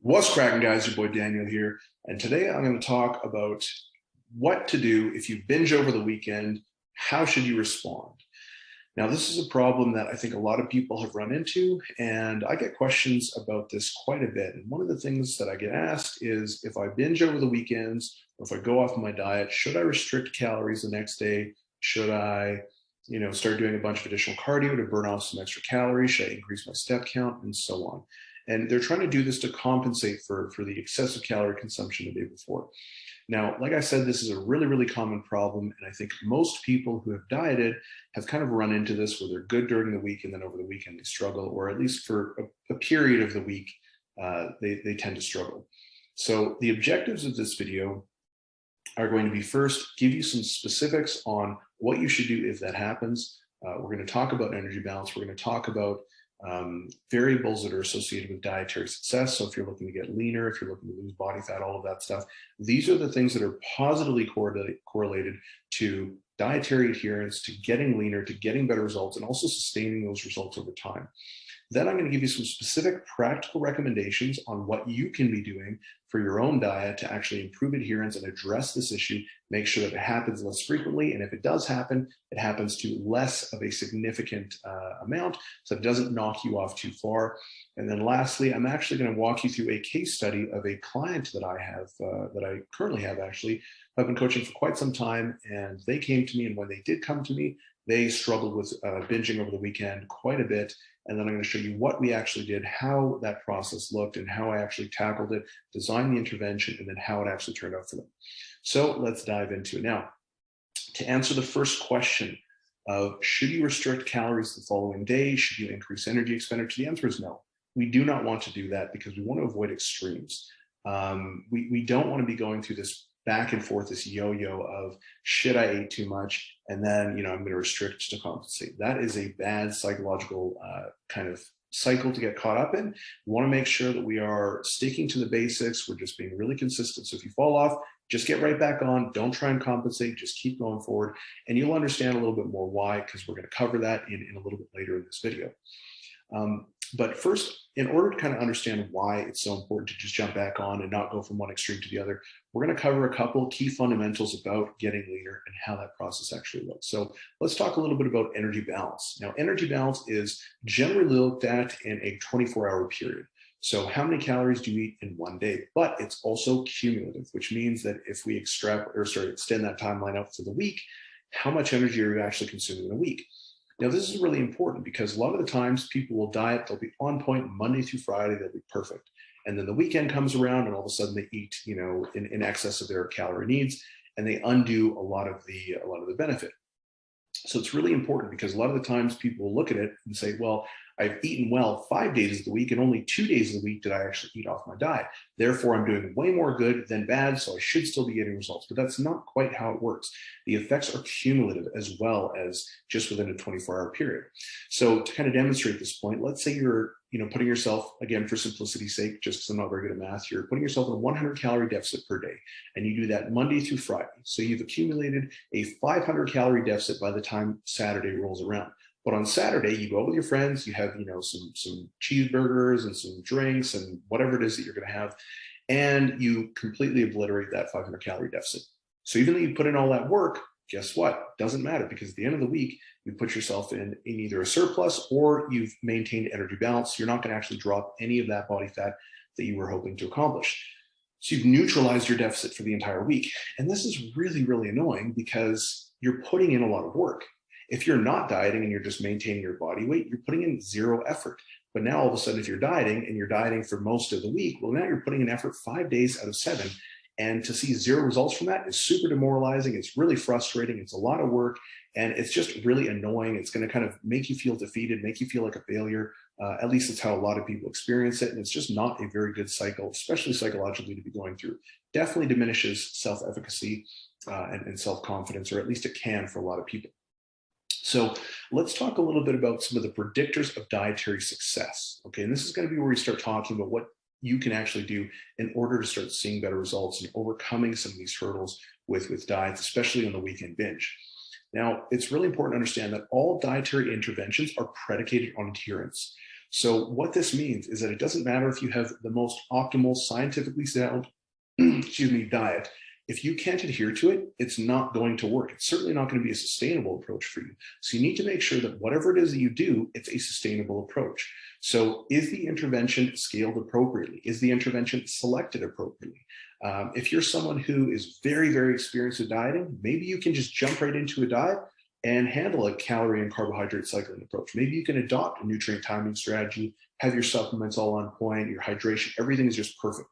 What's cracking, guys? Your boy Daniel here, and today I'm going to talk about what to do if you binge over the weekend. How should you respond? Now, this is a problem that I think a lot of people have run into, and I get questions about this quite a bit. And one of the things that I get asked is, if I binge over the weekends, or if I go off my diet, should I restrict calories the next day? Should I, start doing a bunch of additional cardio to burn off some extra calories? Should I increase my step count, and so on? And they're trying to do this to compensate for the excessive calorie consumption the day before. Now, like I said, this is a really, really common problem. And I think most people who have dieted have kind of run into this, where they're good during the week and then over the weekend they struggle, or at least for a period of the week, they tend to struggle. So the objectives of this video are going to be, first, give you some specifics on what you should do if that happens. We're going to talk about energy balance. We're going to talk about variables that are associated with dietary success. So if you're looking to get leaner, if you're looking to lose body fat, all of that stuff, these are the things that are positively correlated to dietary adherence, to getting leaner, to getting better results, and also sustaining those results over time. Then I'm going to give you some specific practical recommendations on what you can be doing for your own diet to actually improve adherence and address this issue, make sure that it happens less frequently. And if it does happen, it happens to less of a significant amount, so it doesn't knock you off too far. And then lastly, I'm actually going to walk you through a case study of a client that I have, that I currently have actually. I've been coaching for quite some time, and they came to me, and when they did come to me, they struggled with binging over the weekend quite a bit. And then I'm going to show you what we actually did, how that process looked, and how I actually tackled it, designed the intervention, and then how it actually turned out for them. So let's dive into it. Now, to answer the first question of, should you restrict calories the following day? Should you increase energy expenditure? The answer is no. We do not want to do that, because we want to avoid extremes. We don't want to be going through this back and forth, this yo-yo of, should I eat too much? And then, I'm going to restrict to compensate. That is a bad psychological kind of cycle to get caught up in. We want to make sure that we are sticking to the basics. We're just being really consistent. So if you fall off, just get right back on. Don't try and compensate. Just keep going forward. And you'll understand a little bit more why, because we're going to cover that in a little bit later in this video. But first, in order to kind of understand why it's so important to just jump back on and not go from one extreme to the other, we're going to cover a couple key fundamentals about getting leaner and how that process actually looks. So let's talk a little bit about energy balance. Now, energy balance is generally looked at in a 24-hour period. So how many calories do you eat in one day? But it's also cumulative, which means that if we extend that timeline out for the week, how much energy are you actually consuming in a week? Now, this is really important, because a lot of the times people will diet, they'll be on point Monday through Friday, they'll be perfect. And then the weekend comes around, and all of a sudden they eat, in excess of their calorie needs, and they undo a lot of the benefit. So it's really important, because a lot of the times people will look at it and say, well, I've eaten well 5 days of the week, and only 2 days of the week did I actually eat off my diet. Therefore, I'm doing way more good than bad, so I should still be getting results. But that's not quite how it works. The effects are cumulative, as well as just within a 24-hour period. So to kind of demonstrate this point, let's say you're putting yourself, again, for simplicity's sake, just because I'm not very good at math, you're putting yourself in a 100-calorie deficit per day, and you do that Monday through Friday. So you've accumulated a 500-calorie deficit by the time Saturday rolls around. But on Saturday, you go out with your friends, you have, some cheeseburgers and some drinks and whatever it is that you're going to have, and you completely obliterate that 500-calorie deficit. So even though you put in all that work, guess what? It doesn't matter, because at the end of the week, you put yourself in either a surplus, or you've maintained energy balance. You're not going to actually drop any of that body fat that you were hoping to accomplish. So you've neutralized your deficit for the entire week. And this is really, really annoying, because you're putting in a lot of work. If you're not dieting and you're just maintaining your body weight, you're putting in zero effort. But now all of a sudden, if you're dieting and you're dieting for most of the week, well, now you're putting in effort 5 days out of 7. And to see zero results from that is super demoralizing. It's really frustrating. It's a lot of work, and it's just really annoying. It's going to kind of make you feel defeated, make you feel like a failure. At least it's how a lot of people experience it. And it's just not a very good cycle, especially psychologically, to be going through. Definitely diminishes self-efficacy and self-confidence, or at least it can for a lot of people. So let's talk a little bit about some of the predictors of dietary success. Okay, and this is going to be where we start talking about what you can actually do in order to start seeing better results and overcoming some of these hurdles with diets, especially on the weekend binge. Now, it's really important to understand that all dietary interventions are predicated on adherence. So what this means is that it doesn't matter if you have the most optimal, scientifically sound, excuse me, diet. If you can't adhere to it, it's not going to work. It's certainly not going to be a sustainable approach for you. So you need to make sure that whatever it is that you do, it's a sustainable approach. So is the intervention scaled appropriately? Is the intervention selected appropriately? If you're someone who is very, very experienced with dieting, maybe you can just jump right into a diet and handle a calorie and carbohydrate cycling approach. Maybe you can adopt a nutrient timing strategy, have your supplements all on point, your hydration, everything is just perfect.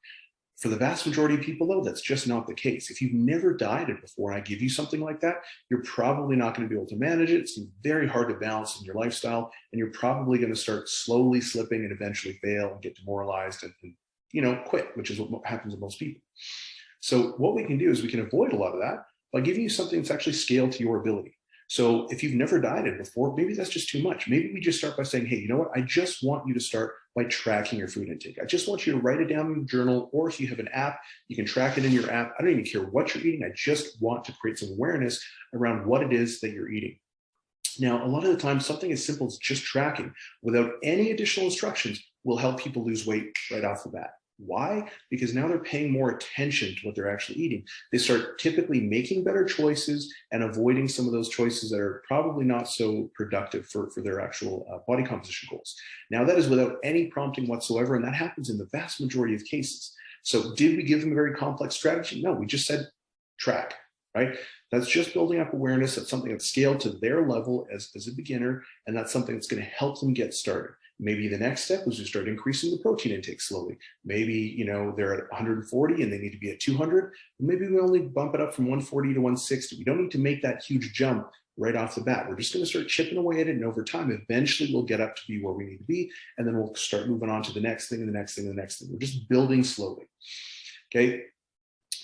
For the vast majority of people, though, that's just not the case. If you've never dieted before and I give you something like that, you're probably not going to be able to manage it. It's very hard to balance in your lifestyle, and you're probably going to start slowly slipping and eventually fail and get demoralized and quit, which is what happens to most people. So what we can do is we can avoid a lot of that by giving you something that's actually scaled to your ability. So if you've never dieted before, maybe that's just too much. Maybe we just start by saying, hey, you know what? I just want you to start by tracking your food intake. I just want you to write it down in a journal, or if you have an app, you can track it in your app. I don't even care what you're eating. I just want to create some awareness around what it is that you're eating. Now, a lot of the time, something as simple as just tracking without any additional instructions will help people lose weight right off the bat. Why? Because now they're paying more attention to what they're actually eating. They start typically making better choices and avoiding some of those choices that are probably not so productive for their actual body composition goals. Now, that is without any prompting whatsoever, and that happens in the vast majority of cases. So did we give them a very complex strategy? No, we just said track, right? That's just building up awareness. That's something that's scaled to their level as a beginner, and that's something that's going to help them get started. Maybe the next step was to start increasing the protein intake slowly. Maybe, they're at 140 and they need to be at 200. Maybe we only bump it up from 140 to 160. We don't need to make that huge jump right off the bat. We're just going to start chipping away at it. And over time, eventually we'll get up to be where we need to be. And then we'll start moving on to the next thing and the next thing and the next thing. We're just building slowly. Okay.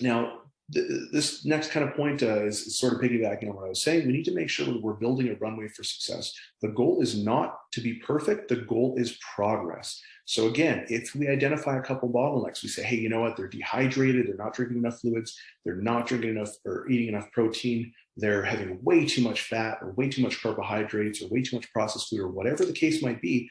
Now, this next kind of point is sort of piggybacking on what I was saying. We need to make sure that we're building a runway for success. The goal is not to be perfect. The goal is progress. So again, if we identify a couple bottlenecks, we say, hey, you know what? They're dehydrated. They're not drinking enough fluids. They're not drinking enough or eating enough protein. They're having way too much fat or way too much carbohydrates or way too much processed food or whatever the case might be.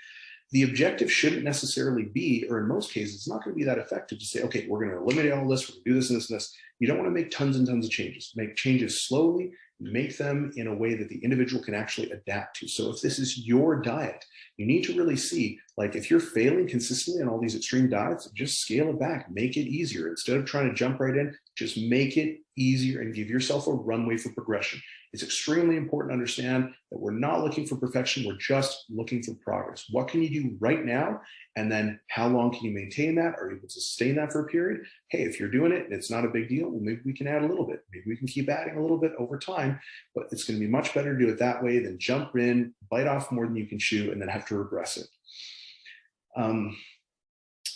The objective shouldn't necessarily be, or in most cases, it's not going to be that effective to say, okay, we're going to eliminate all this, we're going to do this and this and this. You don't want to make tons and tons of changes. Make changes slowly, make them in a way that the individual can actually adapt to. So if this is your diet, you need to really see, like if you're failing consistently on all these extreme diets, just scale it back, make it easier. Instead of trying to jump right in, just make it easier and give yourself a runway for progression. It's extremely important to understand that we're not looking for perfection. We're just looking for progress. What can you do right now? And then how long can you maintain that? Are you able to sustain that for a period? Hey, if you're doing it and it's not a big deal, well, maybe we can add a little bit. Maybe we can keep adding a little bit over time, but it's going to be much better to do it that way than jump in, bite off more than you can chew, and then have to regress it.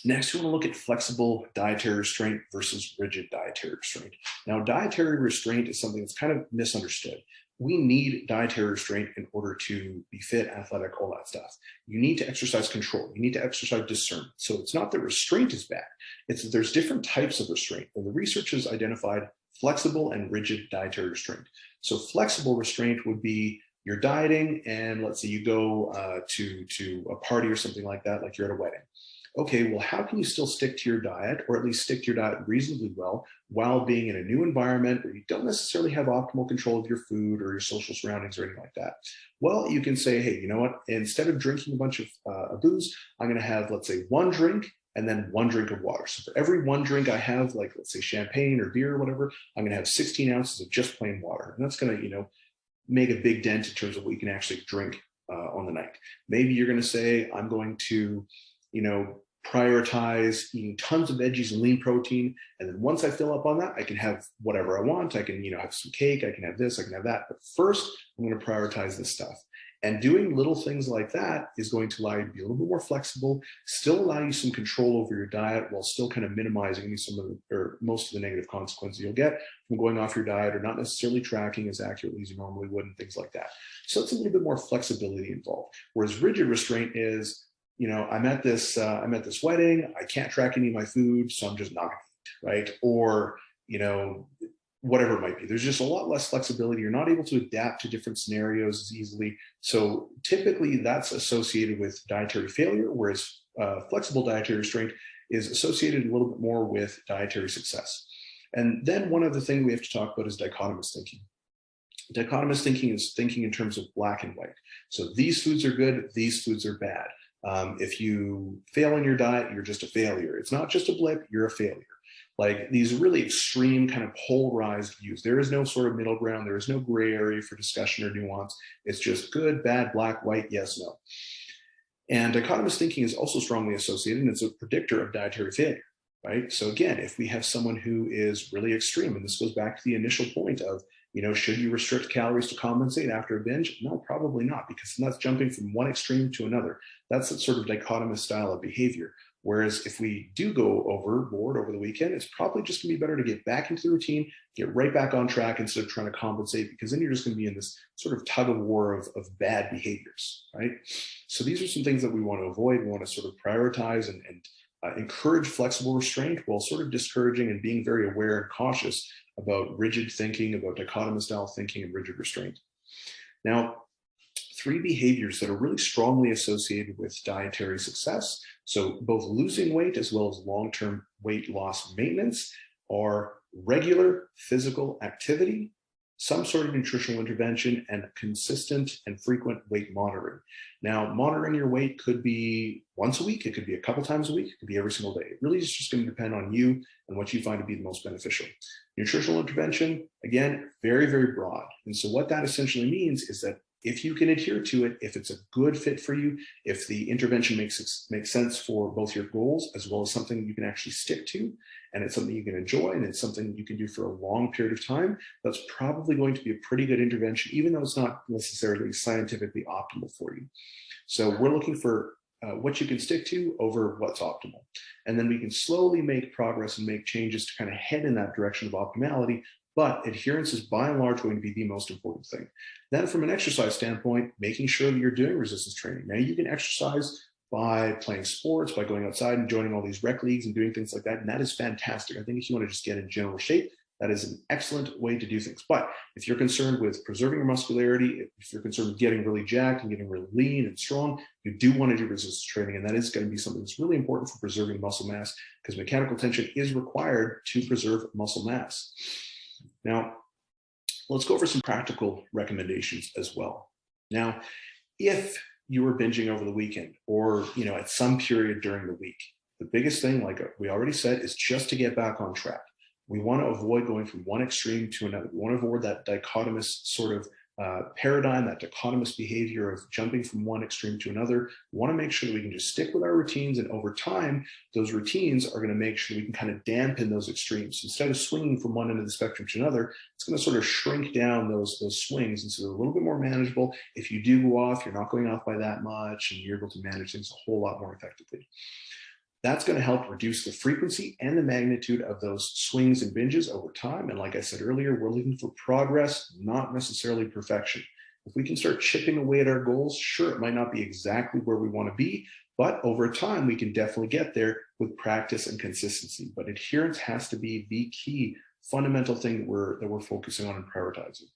Next, we want to look at flexible dietary restraint versus rigid dietary restraint. Now, dietary restraint is something that's kind of misunderstood. We need dietary restraint in order to be fit, athletic, all that stuff. You need to exercise control. You need to exercise discernment. So it's not that restraint is bad. It's that there's different types of restraint. And the research has identified flexible and rigid dietary restraint. So flexible restraint would be you're dieting and let's say you go to a party or something like that, like you're at a wedding. Okay, well, how can you still stick to your diet, or at least stick to your diet reasonably well, while being in a new environment where you don't necessarily have optimal control of your food or your social surroundings or anything like that? Well, you can say, hey, you know what? Instead of drinking a bunch of booze, I'm going to have, let's say, one drink and then one drink of water. So for every one drink I have, like, let's say, champagne or beer or whatever, I'm going to have 16 ounces of just plain water. And that's going to, make a big dent in terms of what you can actually drink on the night. Maybe you're going to say, I'm going to, prioritize eating tons of veggies and lean protein. And then once I fill up on that, I can have whatever I want. I can, have some cake, I can have this, I can have that. But first, I'm going to prioritize this stuff. And doing little things like that is going to allow you to be a little bit more flexible, still allow you some control over your diet while still kind of minimizing some of the, or most of the negative consequences you'll get from going off your diet or not necessarily tracking as accurately as you normally would and things like that. So it's a little bit more flexibility involved. Whereas rigid restraint is, I'm at this wedding, I can't track any of my food, so I'm just not going to eat, right? Or, whatever it might be. There's just a lot less flexibility. You're not able to adapt to different scenarios as easily. So typically that's associated with dietary failure, whereas flexible dietary restraint is associated a little bit more with dietary success. And then one other thing we have to talk about is dichotomous thinking. Dichotomous thinking is thinking in terms of black and white. So these foods are good, these foods are bad. If you fail in your diet, you're just a failure. It's not just a blip, you're a failure. Like these really extreme kind of polarized views. There is no sort of middle ground. There is no gray area for discussion or nuance. It's just good, bad, black, white, yes, no. And dichotomous thinking is also strongly associated, and it's a predictor of dietary failure, right? So again, if we have someone who is really extreme, and this goes back to the initial point of, should you restrict calories to compensate after a binge? No, probably not, because that's jumping from one extreme to another. That's a sort of dichotomous style of behavior. Whereas if we do go overboard over the weekend, it's probably just gonna be better to get back into the routine, get right back on track instead of trying to compensate, because then you're just gonna be in this sort of tug of war of bad behaviors, right? So these are some things that we want to avoid. We want to sort of prioritize and encourage flexible restraint while sort of discouraging and being very aware and cautious about rigid thinking, about dichotomous style thinking and rigid restraint. Now, 3 behaviors that are really strongly associated with dietary success, so both losing weight as well as long-term weight loss maintenance, are regular physical activity, some sort of nutritional intervention, and consistent and frequent weight monitoring. Now, monitoring your weight could be once a week, it could be a couple times a week, it could be every single day. It really is just going to depend on you and what you find to be the most beneficial. Nutritional intervention, again, very, very broad. And so what that essentially means is that if you can adhere to it, if it's a good fit for you, if the intervention makes sense for both your goals as well as something you can actually stick to, and it's something you can enjoy, and it's something you can do for a long period of time, that's probably going to be a pretty good intervention, even though it's not necessarily scientifically optimal for you. So we're looking for what you can stick to over what's optimal. And then we can slowly make progress and make changes to kind of head in that direction of optimality. But adherence is by and large going to be the most important thing. Then from an exercise standpoint, making sure that you're doing resistance training. Now you can exercise by playing sports, by going outside and joining all these rec leagues and doing things like that. And that is fantastic. I think if you want to just get in general shape, that is an excellent way to do things. But if you're concerned with preserving your muscularity, if you're concerned with getting really jacked and getting really lean and strong, you do want to do resistance training. And that is going to be something that's really important for preserving muscle mass, because mechanical tension is required to preserve muscle mass. Now, let's go over some practical recommendations as well. Now, if you were binging over the weekend or, at some period during the week, the biggest thing, like we already said, is just to get back on track. We want to avoid going from one extreme to another. We want to avoid that dichotomous sort of paradigm, that dichotomous behavior of jumping from one extreme to another. We want to make sure that we can just stick with our routines, and over time, those routines are going to make sure we can kind of dampen those extremes. Instead of swinging from one end of the spectrum to another, it's going to sort of shrink down those swings, and so they're a little bit more manageable. If you do go off, you're not going off by that much, and you're able to manage things a whole lot more effectively. That's going to help reduce the frequency and the magnitude of those swings and binges over time. And like I said earlier, we're looking for progress, not necessarily perfection. If we can start chipping away at our goals, sure, it might not be exactly where we want to be, but over time, we can definitely get there with practice and consistency. But adherence has to be the key fundamental thing that we're focusing on and prioritizing.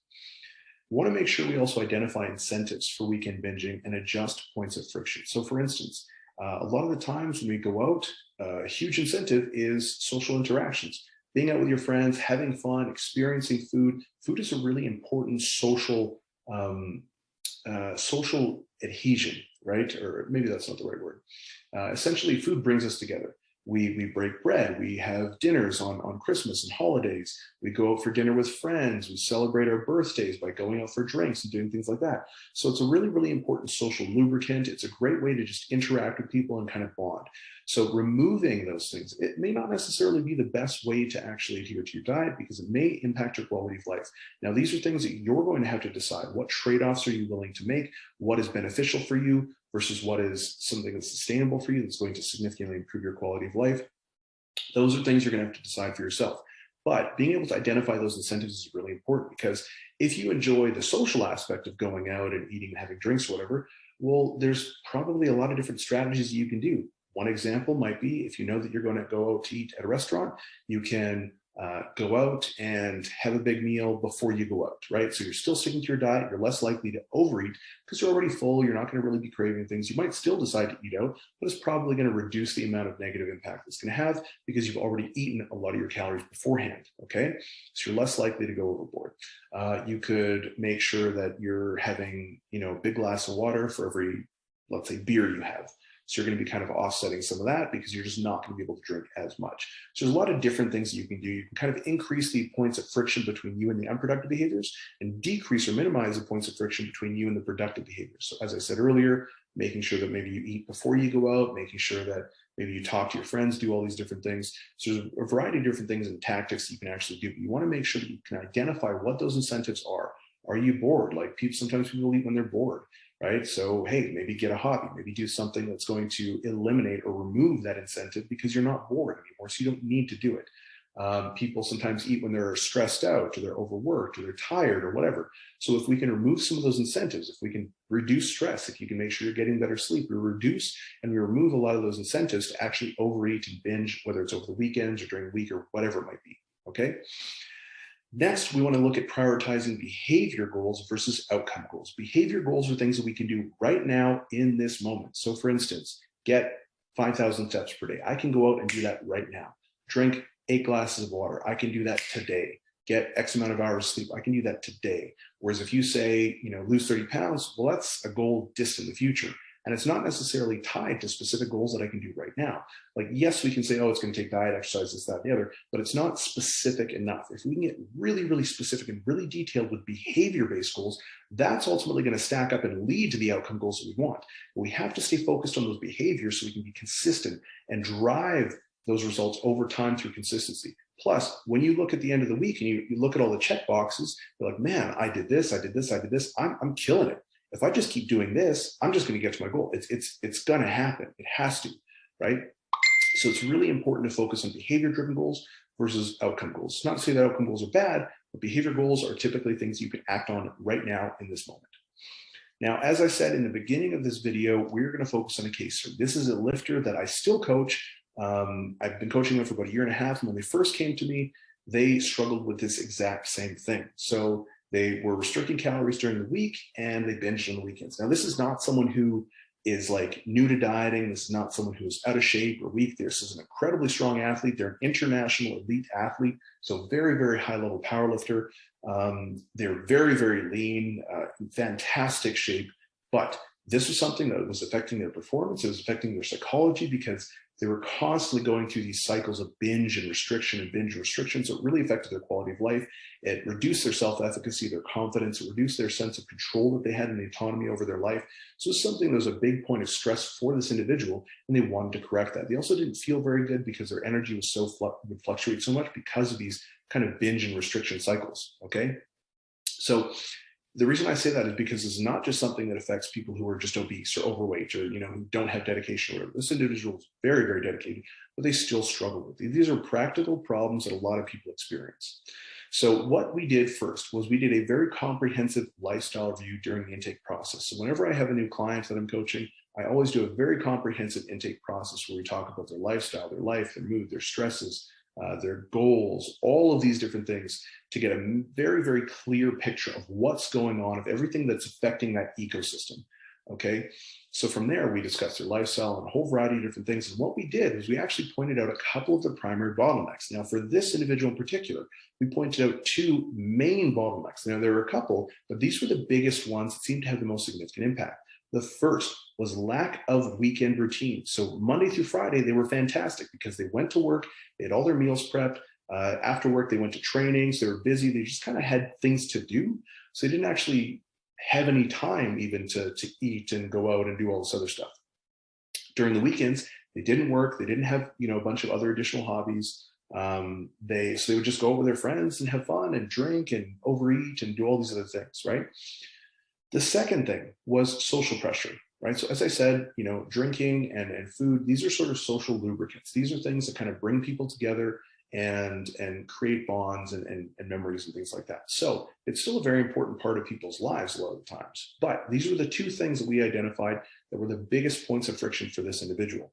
We want to make sure we also identify incentives for weekend binging and adjust points of friction. So for instance, a lot of the times when we go out, a huge incentive is social interactions. Being out with your friends, having fun, experiencing food. Food is a really important social adhesion, right? Or maybe that's not the right word. Essentially, food brings us together. We break bread, we have dinners on Christmas and holidays, we go out for dinner with friends, we celebrate our birthdays by going out for drinks and doing things like that. So it's a really, really important social lubricant. It's a great way to just interact with people and kind of bond. So removing those things, it may not necessarily be the best way to actually adhere to your diet, because it may impact your quality of life. Now, these are things that you're going to have to decide. What trade-offs are you willing to make? What is beneficial for you versus what is something that's sustainable for you, that's going to significantly improve your quality of life? Those are things you're going to have to decide for yourself. But being able to identify those incentives is really important, because if you enjoy the social aspect of going out and eating and having drinks or whatever, well, there's probably a lot of different strategies you can do. One example might be, if you know that you're going to go out to eat at a restaurant, you can go out and have a big meal before you go out, right? So you're still sticking to your diet. You're less likely to overeat because you're already full. You're not going to really be craving things. You might still decide to eat out, but it's probably going to reduce the amount of negative impact it's going to have because you've already eaten a lot of your calories beforehand, okay? So you're less likely to go overboard. You could make sure that you're having, a big glass of water for every, let's say, beer you have. So you're going to be kind of offsetting some of that because you're just not going to be able to drink as much. So there's a lot of different things that you can do. You can kind of increase the points of friction between you and the unproductive behaviors and decrease or minimize the points of friction between you and the productive behaviors. So as I said earlier, making sure that maybe you eat before you go out, making sure that maybe you talk to your friends, do all these different things. So there's a variety of different things and tactics you can actually do. But you want to make sure that you can identify what those incentives are. Are you bored? Like sometimes people eat when they're bored. Right? So, hey, maybe get a hobby, maybe do something that's going to eliminate or remove that incentive because you're not bored anymore, so you don't need to do it. People sometimes eat when they're stressed out or they're overworked or they're tired or whatever. So if we can remove some of those incentives, if we can reduce stress, if you can make sure you're getting better sleep, we reduce and we remove a lot of those incentives to actually overeat and binge, whether it's over the weekends or during the week or whatever it might be, okay? Next, we want to look at prioritizing behavior goals versus outcome goals. Behavior goals are things that we can do right now in this moment. So for instance, get 5,000 steps per day. I can go out and do that right now. Drink 8 glasses of water. I can do that today. Get X amount of hours of sleep. I can do that today. Whereas if you say, lose 30 pounds, well, that's a goal distant in the future. And it's not necessarily tied to specific goals that I can do right now. Like, yes, we can say, oh, it's going to take diet, exercise, this, that, and the other, but it's not specific enough. If we can get really, really specific and really detailed with behavior-based goals, that's ultimately going to stack up and lead to the outcome goals that we want. But we have to stay focused on those behaviors so we can be consistent and drive those results over time through consistency. Plus, when you look at the end of the week and you look at all the check boxes, you're like, man, I did this, I did this, I did this. I'm killing it. If I just keep doing this, I'm just going to get to my goal. It's going to happen. It has to, right? So it's really important to focus on behavior-driven goals versus outcome goals. It's not to say that outcome goals are bad, but behavior goals are typically things you can act on right now in this moment. Now, as I said in the beginning of this video, we're going to focus on a case study. This is a lifter that I still coach. I've been coaching them for about 1.5 years. And when they first came to me, they struggled with this exact same thing. So they were restricting calories during the week and they binged on the weekends. Now, this is not someone who is like new to dieting. This is not someone who is out of shape or weak. This is an incredibly strong athlete. They're an international elite athlete. So very, very high level power lifter. They're very, very lean, fantastic shape. But this was something that was affecting their performance. It was affecting their psychology because they were constantly going through these cycles of binge and restriction and binge and restriction. So it really affected their quality of life. It reduced their self-efficacy, their confidence. It reduced their sense of control that they had and the autonomy over their life. So it's something that was a big point of stress for this individual, and they wanted to correct that. They also didn't feel very good because their energy was would fluctuate so much because of these kind of binge and restriction cycles, okay? So the reason I say that is because it's not just something that affects people who are just obese or overweight or, who don't have dedication or whatever. This individual is very, very dedicated, but they still struggle with it. These are practical problems that a lot of people experience. So what we did first was we did a very comprehensive lifestyle review during the intake process. So whenever I have a new client that I'm coaching, I always do a very comprehensive intake process where we talk about their lifestyle, their life, their mood, their stresses, their goals, all of these different things to get a very, very clear picture of what's going on, of everything that's affecting that ecosystem, okay? So from there, we discussed their lifestyle and a whole variety of different things. And what we did is we actually pointed out a couple of the primary bottlenecks. Now, for this individual in particular, we pointed out 2 main bottlenecks. Now, there were a couple, but these were the biggest ones that seemed to have the most significant impact. The first was lack of weekend routine. So Monday through Friday, they were fantastic because they went to work, they had all their meals prepped. After work, they went to trainings, they were busy, they just kind of had things to do. So they didn't actually have any time even to eat and go out and do all this other stuff. During the weekends, they didn't work, they didn't have a bunch of other additional hobbies. So they would just go out with their friends and have fun and drink and overeat and do all these other things, right? The second thing was social pressure, right? So as I said, drinking and food, these are sort of social lubricants. These are things that kind of bring people together and create bonds and memories and things like that. So it's still a very important part of people's lives a lot of the times. But these were the 2 things that we identified that were the biggest points of friction for this individual.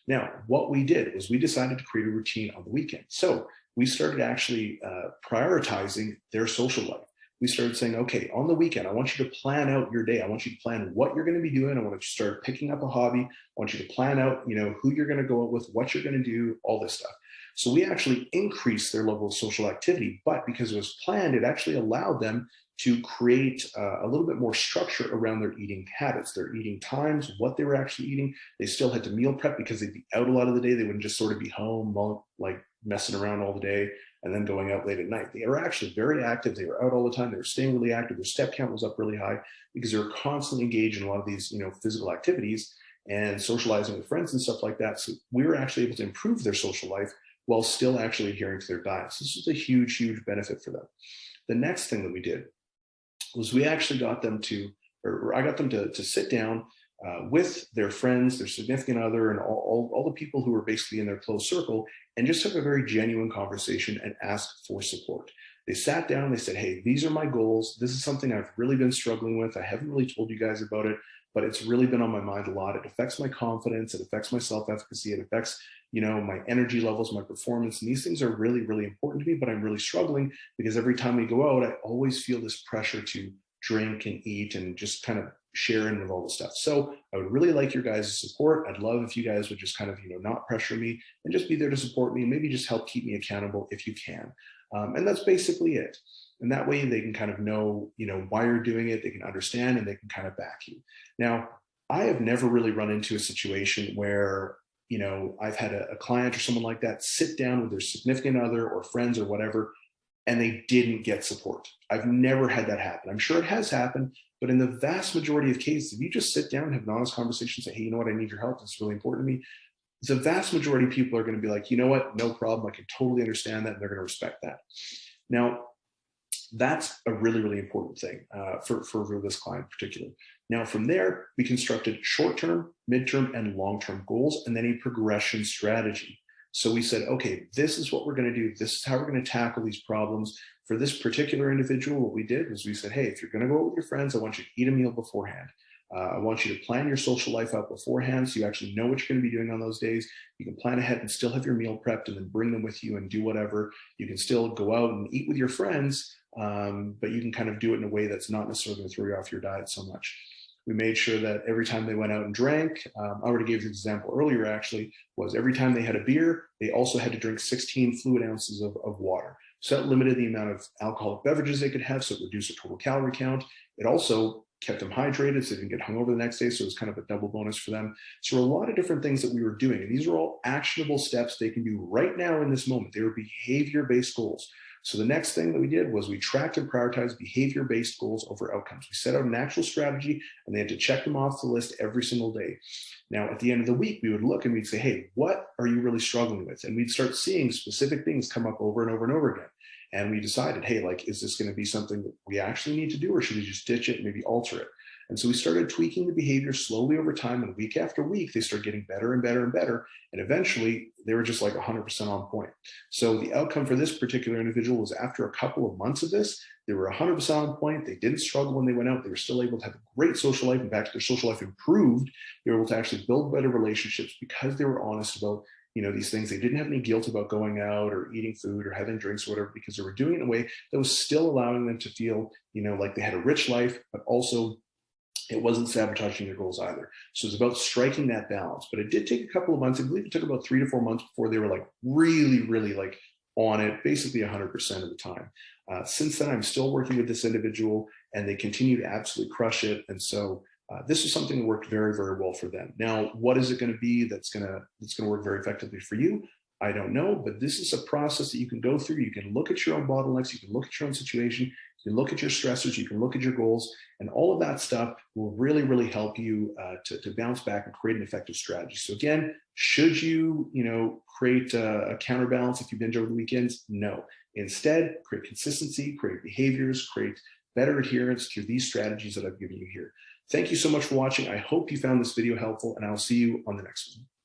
Now, what we did was we decided to create a routine on the weekend. So we started actually prioritizing their social life. We started saying, okay, on the weekend, I want you to plan out your day. I want you to plan what you're going to be doing. I want you to start picking up a hobby. I want you to plan out, who you're going to go out with, what you're going to do, all this stuff. So we actually increased their level of social activity, but because it was planned, it actually allowed them to create a little bit more structure around their eating habits, their eating times, what they were actually eating. They still had to meal prep because they'd be out a lot of the day. They wouldn't just sort of be home, like messing around all the day and then going out late at night. They were actually very active. They were out all the time. They were staying really active. Their step count was up really high because they were constantly engaged in a lot of these, physical activities and socializing with friends and stuff like that. So we were actually able to improve their social life while still actually adhering to their diets. This was a huge, huge benefit for them. The next thing that we did was we actually got them to, or I got them to sit down with their friends, their significant other, and all the people who were basically in their close circle, and just have a very genuine conversation and ask for support. They sat down, they said, hey, these are my goals. This is something I've really been struggling with. I haven't really told you guys about it, but it's really been on my mind a lot. It affects my confidence. It affects my self-efficacy. It affects, my energy levels, my performance. And these things are really, really important to me, but I'm really struggling because every time we go out, I always feel this pressure to drink and eat and just kind of share in with all the stuff. So I would really like your guys' support. I'd love if you guys would just kind of, not pressure me and just be there to support me and maybe just help keep me accountable if you can. And that's basically it. And that way they can kind of know, why you're doing it. They can understand and they can kind of back you. Now, I have never really run into a situation where, I've had a client or someone like that sit down with their significant other or friends or whatever, and they didn't get support. I've never had that happen. I'm sure it has happened, but in the vast majority of cases, if you just sit down and have an honest conversation, say, hey, you know what, I need your help. It's really important to me. The vast majority of people are going to be like, you know what, no problem. I can totally understand that. And they're going to respect that. Now, that's a really, really important thing for this client in particular. Now, from there, we constructed short-term, midterm, and long-term goals, and then a progression strategy. So we said, okay, this is what we're going to do. This is how we're going to tackle these problems. For this particular individual, what we did was we said, hey, if you're going to go out with your friends, I want you to eat a meal beforehand. I want you to plan your social life out beforehand so you actually know what you're going to be doing on those days. You can plan ahead and still have your meal prepped and then bring them with you and do whatever. You can still go out and eat with your friends, but you can kind of do it in a way that's not necessarily going to throw you off your diet so much. We made sure that every time they went out and drank, I already gave the example earlier actually, was every time they had a beer, they also had to drink 16 fluid ounces of water. So that limited the amount of alcoholic beverages they could have, so it reduced their total calorie count. It also kept them hydrated so they didn't get hungover the next day, so it was kind of a double bonus for them. So a lot of different things that we were doing, and these are all actionable steps they can do right now in this moment. They were behavior-based goals. So the next thing that we did was we tracked and prioritized behavior-based goals over outcomes. We set out an actual strategy and they had to check them off the list every single day. Now, at the end of the week, we would look and we'd say, hey, what are you really struggling with? And we'd start seeing specific things come up over and over and over again. And we decided, hey, is this going to be something that we actually need to do, or should we just ditch it and maybe alter it? And so we started tweaking the behavior slowly over time, and week after week, they started getting better and better and better. And eventually they were just like 100% on point. So the outcome for this particular individual was after a couple of months of this, they were 100% on point. They didn't struggle when they went out. They were still able to have a great social life. In fact, their social life improved. They were able to actually build better relationships because they were honest about these things. They didn't have any guilt about going out or eating food or having drinks or whatever, because they were doing it in a way that was still allowing them to feel, like they had a rich life, but also it wasn't sabotaging their goals either. So it's about striking that balance. But it did take a couple of months. I believe it took about 3 to 4 months before they were really, really on it, basically 100% of the time. Since then, I'm still working with this individual and they continue to absolutely crush it. And so this is something that worked very, very well for them. Now, what is it going to be that's going to work very effectively for you? I don't know, but this is a process that you can go through. You can look at your own bottlenecks. You can look at your own situation. You can look at your stressors. You can look at your goals, and all of that stuff will really, really help you to bounce back and create an effective strategy. So again, should you, create a counterbalance if you binge over the weekends? No. Instead, create consistency, create behaviors, create better adherence through these strategies that I've given you here. Thank you so much for watching. I hope you found this video helpful, and I'll see you on the next one.